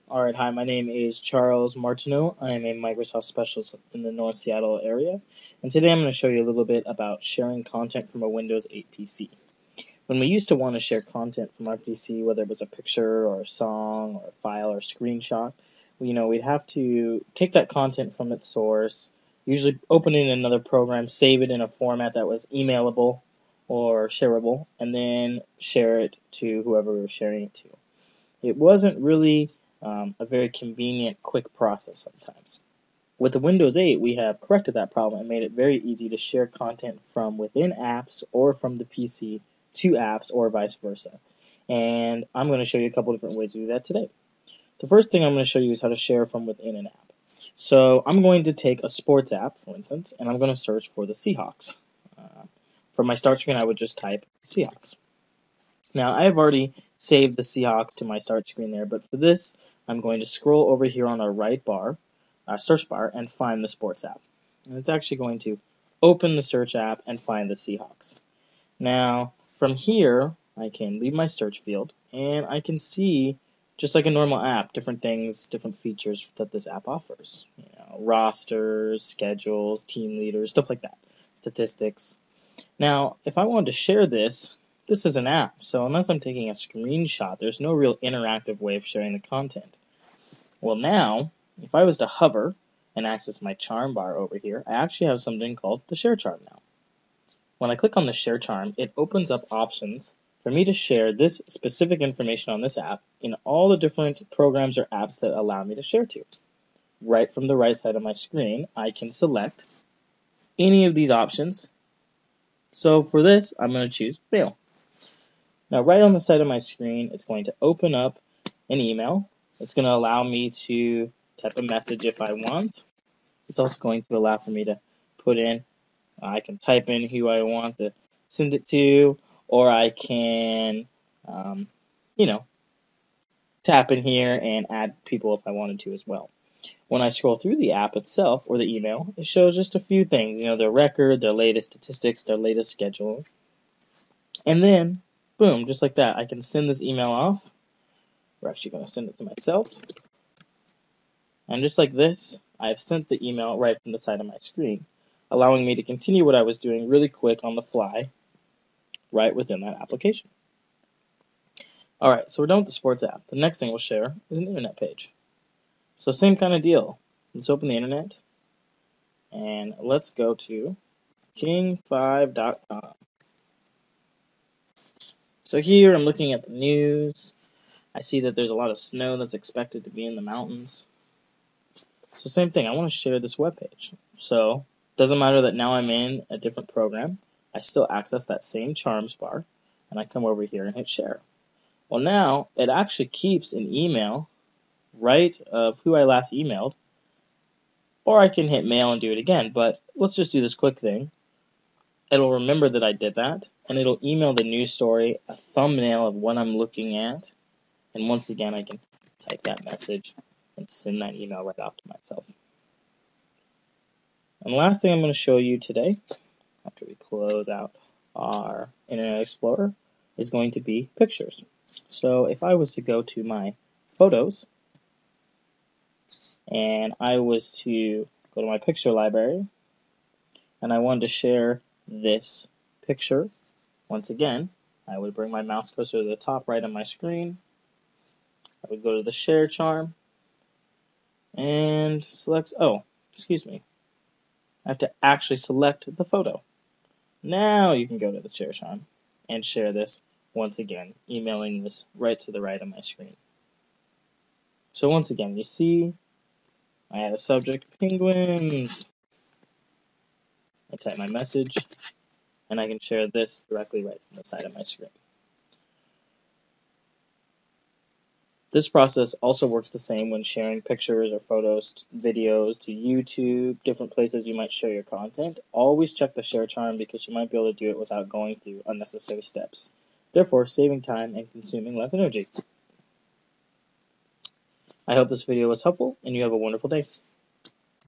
Alright, hi, my name is Charles Martineau. I am a Microsoft specialist in the North Seattle area, and today I'm going to show you a little bit about sharing content from a Windows 8 PC. When we used to want to share content from our PC, whether it was a picture or a song or a file or a screenshot, we'd have to take that content from its source, usually open it in another program, save it in a format that was emailable or shareable, and then share it to whoever we were sharing it to. It wasn't really a very convenient, quick process sometimes. With the Windows 8, we have corrected that problem and made it very easy to share content from within apps or from the PC to apps or vice versa. And I'm going to show you a couple different ways to do that today. The first thing I'm going to show you is how to share from within an app. So I'm going to take a sports app, for instance, and I'm going to search for the Seahawks. From my start screen, I would just type Seahawks. Now, I have already saved the Seahawks to my start screen there, but for this, I'm going to scroll over here on our right bar, search bar, and find the sports app. And it's actually going to open the search app and find the Seahawks. Now, from here, I can leave my search field, and I can see, just like a normal app, different things, different features that this app offers. Rosters, schedules, team leaders, stuff like that, statistics. Now, if I wanted to share this is an app, so unless I'm taking a screenshot, there's no real interactive way of sharing the content. Well, now, if I was to hover and access my charm bar over here, I actually have something called the share charm now. When I click on the share charm, it opens up options for me to share this specific information on this app in all the different programs or apps that allow me to share to. Right from the right side of my screen, I can select any of these options. So for this, I'm going to choose Mail. Now, right on the side of my screen, it's going to open up an email. It's going to allow me to type a message if I want. It's also going to allow for me to put in, I can type in who I want to send it to, or I can, tap in here and add people if I wanted to as well. When I scroll through the app itself, or the email, it shows just a few things, their record, their latest statistics, their latest schedule. And then, boom, just like that, I can send this email off. We're actually going to send it to myself. And just like this, I've sent the email right from the side of my screen, allowing me to continue what I was doing really quick on the fly, right within that application. Alright, so we're done with the sports app. The next thing we'll share is an internet page. So same kind of deal. Let's open the internet, and let's go to king5.com. So here I'm looking at the news. I see that there's a lot of snow that's expected to be in the mountains. So same thing, I want to share this web page. So it doesn't matter that now I'm in a different program. I still access that same charms bar, and I come over here and hit share. Well, now it actually keeps an email right of who I last emailed, or I can hit mail and do it again, but let's just do this quick thing. It'll remember that I did that, and it'll email the news story, a thumbnail of what I'm looking at, and once again I can type that message and send that email right off to myself. And the last thing I'm going to show you today, after we close out our Internet Explorer, is going to be pictures. So if I was to go to my photos, and I was to go to my picture library, and I wanted to share this picture, once again, I would bring my mouse cursor to the top right of my screen. I would go to the share charm and select, I have to actually select the photo. Now you can go to the share charm and share this once again, emailing this right to the right of my screen. So once again, you see I had a subject, penguins. I type my message, and I can share this directly right from the side of my screen. This process also works the same when sharing pictures or photos, videos to YouTube, different places you might share your content. Always check the share charm because you might be able to do it without going through unnecessary steps, therefore saving time and consuming less energy. I hope this video was helpful, and you have a wonderful day.